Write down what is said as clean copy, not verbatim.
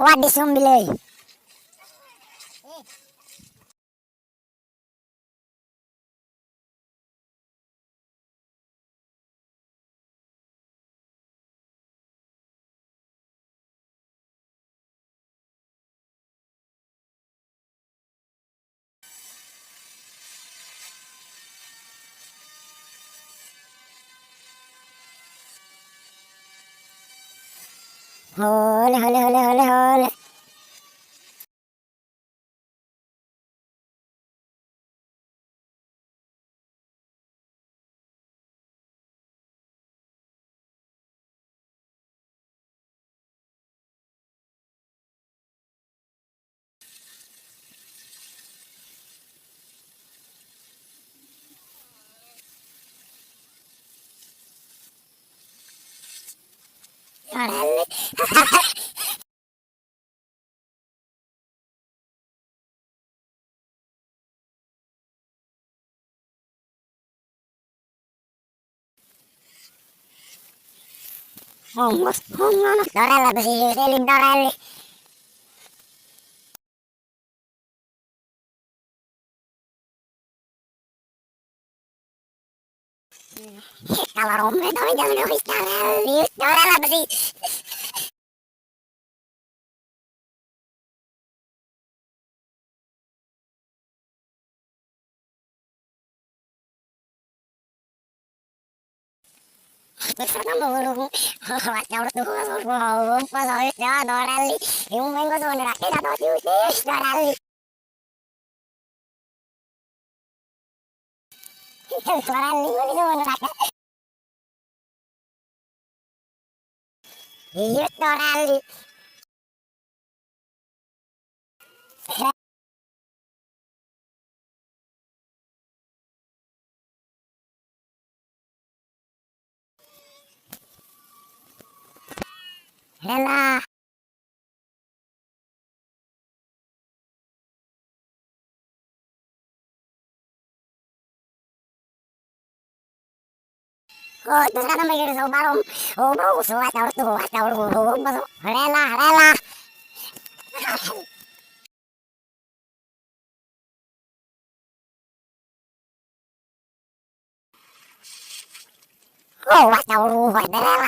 What is zombie? Hole, hole, hole, hole, hole. Orale. Hongos, hongono. Dorella, così, Elin Dorelli. Kalau rombe, tapi jangan dois Dorelli. Dorella, così. Pertama burung, wajah urut tuh, burung, pas harus ya Dorelli. Yung minggu sebenarnya kita tahu sih, Dorelli. Dorelli, ini sebenarnya. Iya, Dorelli. Lelah. Oh, terus kan mikir so barom. Oh, bro, so wajah urut tuh, rela, rela. Oh, wajah urut, rela.